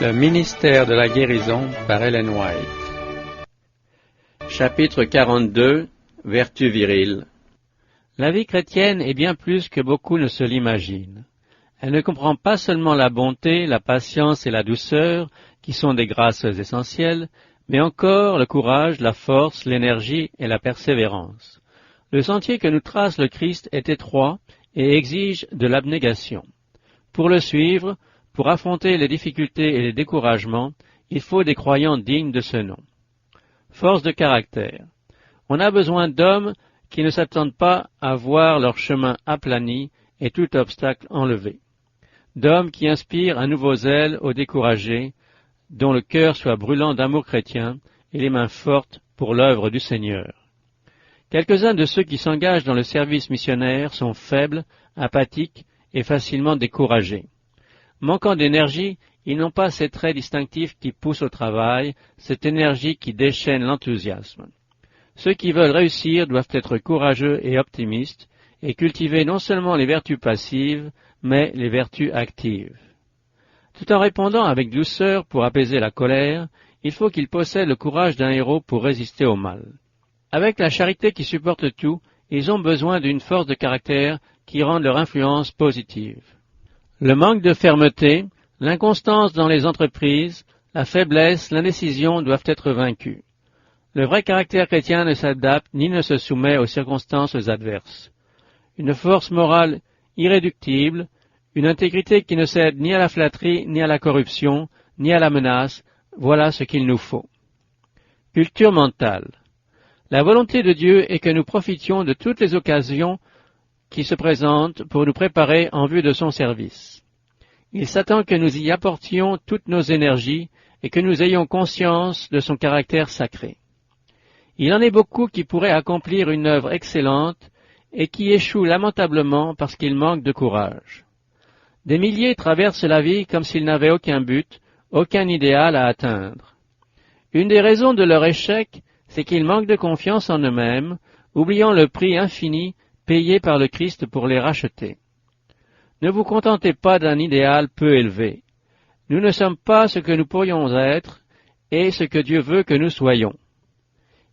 Le ministère de la guérison par Ellen White. Chapitre 42. Vertu virile. La vie chrétienne est bien plus que beaucoup ne se l'imaginent. Elle ne comprend pas seulement la bonté, la patience et la douceur, qui sont des grâces essentielles, mais encore le courage, la force, l'énergie et la persévérance. Le sentier que nous trace le Christ est étroit et exige de l'abnégation. Pour le suivre, pour affronter les difficultés et les découragements, il faut des croyants dignes de ce nom. Force de caractère. On a besoin d'hommes qui ne s'attendent pas à voir leur chemin aplani et tout obstacle enlevé. D'hommes qui inspirent un nouveau zèle aux découragés, dont le cœur soit brûlant d'amour chrétien et les mains fortes pour l'œuvre du Seigneur. Quelques-uns de ceux qui s'engagent dans le service missionnaire sont faibles, apathiques et facilement découragés. Manquant d'énergie, ils n'ont pas ces traits distinctifs qui poussent au travail, cette énergie qui déchaîne l'enthousiasme. Ceux qui veulent réussir doivent être courageux et optimistes, et cultiver non seulement les vertus passives, mais les vertus actives. Tout en répondant avec douceur pour apaiser la colère, il faut qu'ils possèdent le courage d'un héros pour résister au mal. Avec la charité qui supporte tout, ils ont besoin d'une force de caractère qui rende leur influence positive. Le manque de fermeté, l'inconstance dans les entreprises, la faiblesse, l'indécision doivent être vaincus. Le vrai caractère chrétien ne s'adapte ni ne se soumet aux circonstances adverses. Une force morale irréductible, une intégrité qui ne cède ni à la flatterie, ni à la corruption, ni à la menace, voilà ce qu'il nous faut. Culture mentale. La volonté de Dieu est que nous profitions de toutes les occasions qui se présentent pour nous préparer en vue de son service. Il s'attend que nous y apportions toutes nos énergies et que nous ayons conscience de son caractère sacré. Il en est beaucoup qui pourraient accomplir une œuvre excellente et qui échouent lamentablement parce qu'ils manquent de courage. Des milliers traversent la vie comme s'ils n'avaient aucun but, aucun idéal à atteindre. Une des raisons de leur échec, c'est qu'ils manquent de confiance en eux-mêmes, oubliant le prix infini payé par le Christ pour les racheter. Ne vous contentez pas d'un idéal peu élevé. Nous ne sommes pas ce que nous pourrions être et ce que Dieu veut que nous soyons.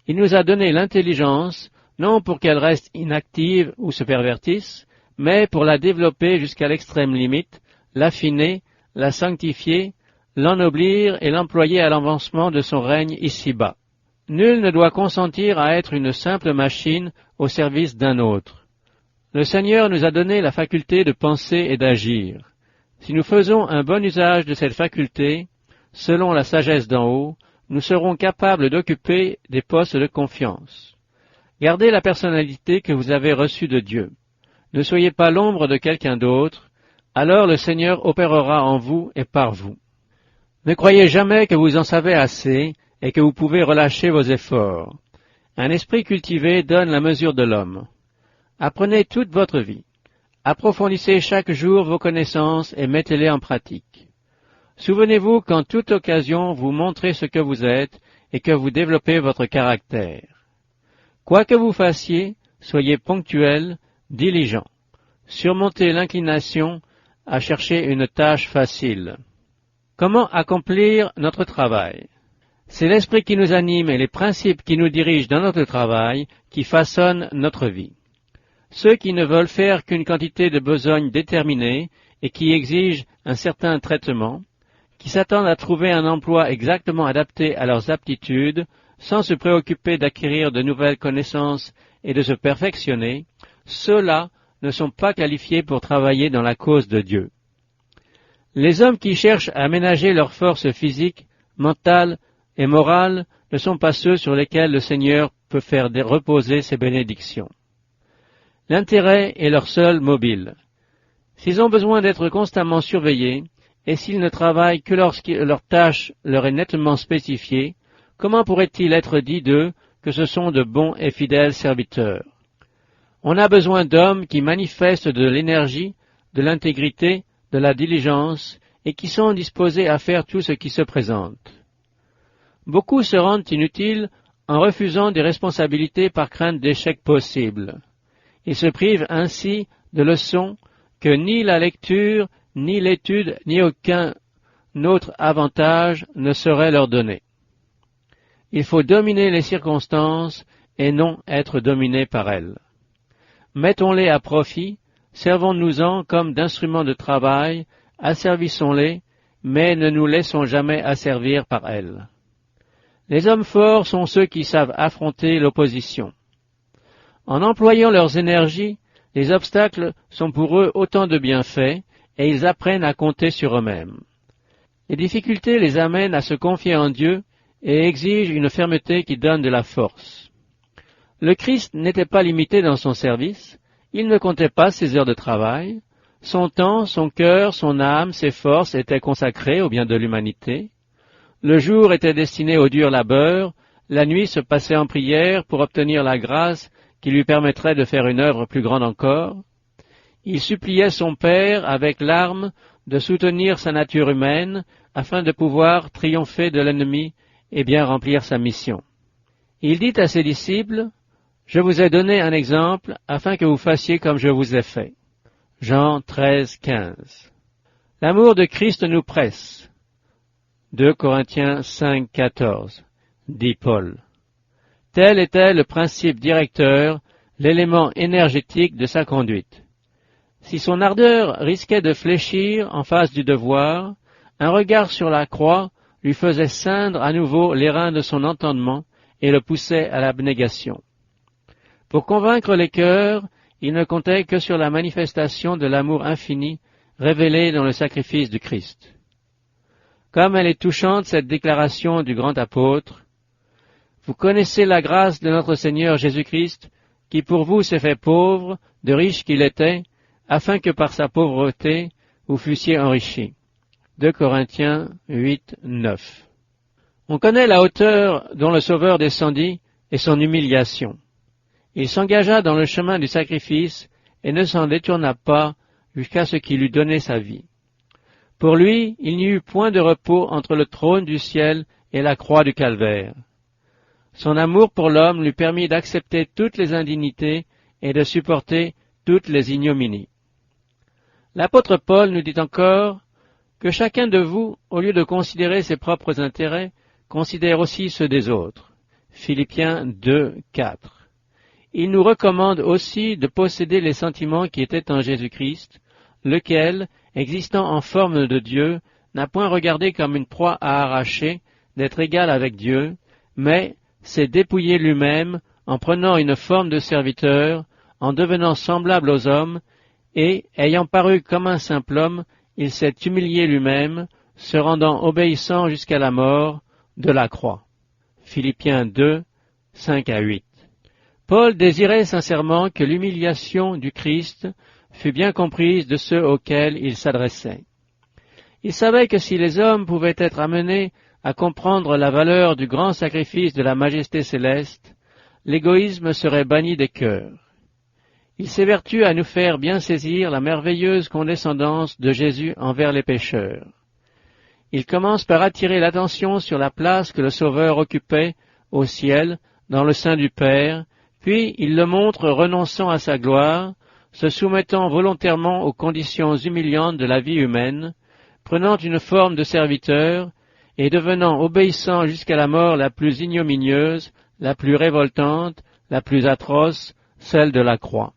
Il nous a donné l'intelligence, non pour qu'elle reste inactive ou se pervertisse, mais pour la développer jusqu'à l'extrême limite, l'affiner, la sanctifier, l'ennoblir et l'employer à l'avancement de son règne ici-bas. Nul ne doit consentir à être une simple machine au service d'un autre. Le Seigneur nous a donné la faculté de penser et d'agir. Si nous faisons un bon usage de cette faculté, selon la sagesse d'en haut, nous serons capables d'occuper des postes de confiance. Gardez la personnalité que vous avez reçue de Dieu. Ne soyez pas l'ombre de quelqu'un d'autre, alors le Seigneur opérera en vous et par vous. Ne croyez jamais que vous en savez assez et que vous pouvez relâcher vos efforts. Un esprit cultivé donne la mesure de l'homme. Apprenez toute votre vie. Approfondissez chaque jour vos connaissances et mettez-les en pratique. Souvenez-vous qu'en toute occasion vous montrez ce que vous êtes et que vous développez votre caractère. Quoi que vous fassiez, soyez ponctuel, diligent. Surmontez l'inclination à chercher une tâche facile. Comment accomplir notre travail? C'est l'esprit qui nous anime et les principes qui nous dirigent dans notre travail qui façonnent notre vie. Ceux qui ne veulent faire qu'une quantité de besogne déterminée et qui exigent un certain traitement, qui s'attendent à trouver un emploi exactement adapté à leurs aptitudes, sans se préoccuper d'acquérir de nouvelles connaissances et de se perfectionner, ceux-là ne sont pas qualifiés pour travailler dans la cause de Dieu. Les hommes qui cherchent à aménager leurs forces physiques, mentales et morales ne sont pas ceux sur lesquels le Seigneur peut faire reposer ses bénédictions. L'intérêt est leur seul mobile. S'ils ont besoin d'être constamment surveillés, et s'ils ne travaillent que lorsque leur tâche leur est nettement spécifiée, comment pourrait-il être dit d'eux que ce sont de bons et fidèles serviteurs? On a besoin d'hommes qui manifestent de l'énergie, de l'intégrité, de la diligence, et qui sont disposés à faire tout ce qui se présente. Beaucoup se rendent inutiles en refusant des responsabilités par crainte d'échec possible. Ils se privent ainsi de leçons que ni la lecture, ni l'étude, ni aucun notre avantage ne saurait leur donner. Il faut dominer les circonstances et non être dominé par elles. Mettons-les à profit, servons-nous-en comme d'instruments de travail, asservissons-les, mais ne nous laissons jamais asservir par elles. Les hommes forts sont ceux qui savent affronter l'opposition. En employant leurs énergies, les obstacles sont pour eux autant de bienfaits, et ils apprennent à compter sur eux-mêmes. Les difficultés les amènent à se confier en Dieu et exigent une fermeté qui donne de la force. Le Christ n'était pas limité dans son service, il ne comptait pas ses heures de travail, son temps, son cœur, son âme, ses forces étaient consacrés au bien de l'humanité. Le jour était destiné au dur labeur, la nuit se passait en prière pour obtenir la grâce qui lui permettrait de faire une œuvre plus grande encore. Il suppliait son Père, avec larmes, de soutenir sa nature humaine, afin de pouvoir triompher de l'ennemi et bien remplir sa mission. Il dit à ses disciples, « Je vous ai donné un exemple, afin que vous fassiez comme je vous ai fait. » Jean 13:15. L'amour de Christ nous presse. 2 Corinthiens 5:14, dit Paul. Tel était le principe directeur, l'élément énergétique de sa conduite. Si son ardeur risquait de fléchir en face du devoir, un regard sur la croix lui faisait ceindre à nouveau les reins de son entendement et le poussait à l'abnégation. Pour convaincre les cœurs, il ne comptait que sur la manifestation de l'amour infini révélé dans le sacrifice du Christ. Comme elle est touchante, cette déclaration du grand apôtre, « Vous connaissez la grâce de notre Seigneur Jésus-Christ, qui pour vous s'est fait pauvre, de riche qu'il était, afin que par sa pauvreté vous fussiez enrichis. » 2 Corinthiens 8:9. On connaît la hauteur dont le Sauveur descendit et son humiliation. Il s'engagea dans le chemin du sacrifice et ne s'en détourna pas jusqu'à ce qu'il eût donné sa vie. Pour lui, il n'y eut point de repos entre le trône du ciel et la croix du calvaire. Son amour pour l'homme lui permit d'accepter toutes les indignités et de supporter toutes les ignominies. L'apôtre Paul nous dit encore que chacun de vous, au lieu de considérer ses propres intérêts, considère aussi ceux des autres. Philippiens 2:4. Il nous recommande aussi de posséder les sentiments qui étaient en Jésus-Christ, lequel, existant en forme de Dieu, n'a point regardé comme une proie à arracher d'être égal avec Dieu, mais s'est dépouillé lui-même en prenant une forme de serviteur, en devenant semblable aux hommes, et, ayant paru comme un simple homme, il s'est humilié lui-même, se rendant obéissant jusqu'à la mort de la croix. Philippiens 2, 5-8. Paul désirait sincèrement que l'humiliation du Christ fût bien comprise de ceux auxquels il s'adressait. Il savait que si les hommes pouvaient être amenés à comprendre la valeur du grand sacrifice de la majesté céleste, l'égoïsme serait banni des cœurs. Il s'évertue à nous faire bien saisir la merveilleuse condescendance de Jésus envers les pécheurs. Il commence par attirer l'attention sur la place que le Sauveur occupait au ciel, dans le sein du Père, puis il le montre renonçant à sa gloire, se soumettant volontairement aux conditions humiliantes de la vie humaine, prenant une forme de serviteur et devenant obéissant jusqu'à la mort la plus ignominieuse, la plus révoltante, la plus atroce, celle de la croix.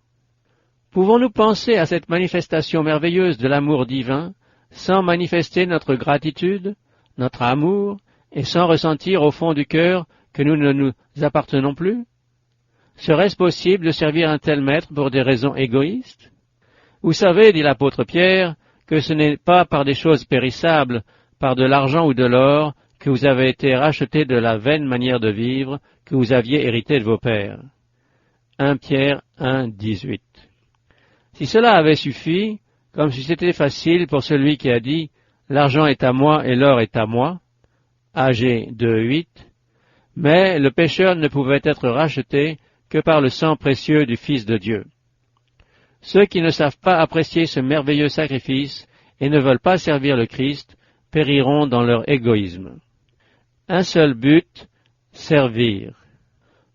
Pouvons-nous penser à cette manifestation merveilleuse de l'amour divin sans manifester notre gratitude, notre amour, et sans ressentir au fond du cœur que nous ne nous appartenons plus? Serait-ce possible de servir un tel maître pour des raisons égoïstes? Vous savez, dit l'apôtre Pierre, que ce n'est pas par des choses périssables, par de l'argent ou de l'or, que vous avez été rachetés de la vaine manière de vivre que vous aviez hérité de vos pères. 1 Pierre 1:18. Si cela avait suffi, comme si c'était facile pour celui qui a dit « L'argent est à moi et l'or est à moi » AG 2:8, mais le pécheur ne pouvait être racheté que par le sang précieux du Fils de Dieu. Ceux qui ne savent pas apprécier ce merveilleux sacrifice et ne veulent pas servir le Christ périront dans leur égoïsme. Un seul but, servir.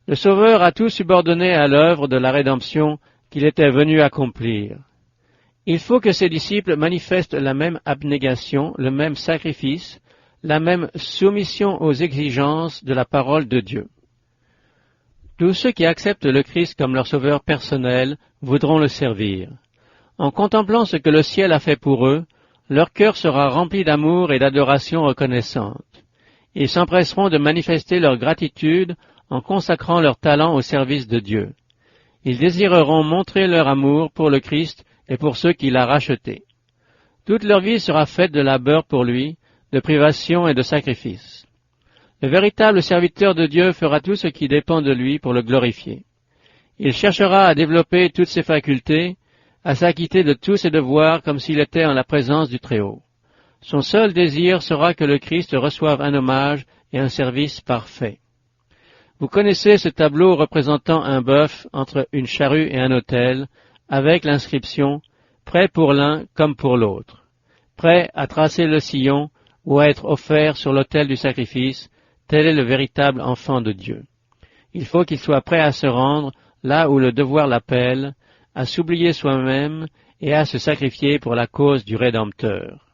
Le Sauveur a tout subordonné à l'œuvre de la rédemption qu'il était venu accomplir. Il faut que ses disciples manifestent la même abnégation, le même sacrifice, la même soumission aux exigences de la parole de Dieu. Tous ceux qui acceptent le Christ comme leur sauveur personnel voudront le servir. En contemplant ce que le ciel a fait pour eux, leur cœur sera rempli d'amour et d'adoration reconnaissante. Ils s'empresseront de manifester leur gratitude en consacrant leur talent au service de Dieu. Ils désireront montrer leur amour pour le Christ et pour ceux qu'il a rachetés. Toute leur vie sera faite de labeur pour lui, de privation et de sacrifice. Le véritable serviteur de Dieu fera tout ce qui dépend de lui pour le glorifier. Il cherchera à développer toutes ses facultés, à s'acquitter de tous ses devoirs comme s'il était en la présence du Très-Haut. Son seul désir sera que le Christ reçoive un hommage et un service parfait. Vous connaissez ce tableau représentant un bœuf entre une charrue et un autel, avec l'inscription « Prêt pour l'un comme pour l'autre », prêt à tracer le sillon ou à être offert sur l'autel du sacrifice, tel est le véritable enfant de Dieu. Il faut qu'il soit prêt à se rendre là où le devoir l'appelle, à s'oublier soi-même et à se sacrifier pour la cause du Rédempteur.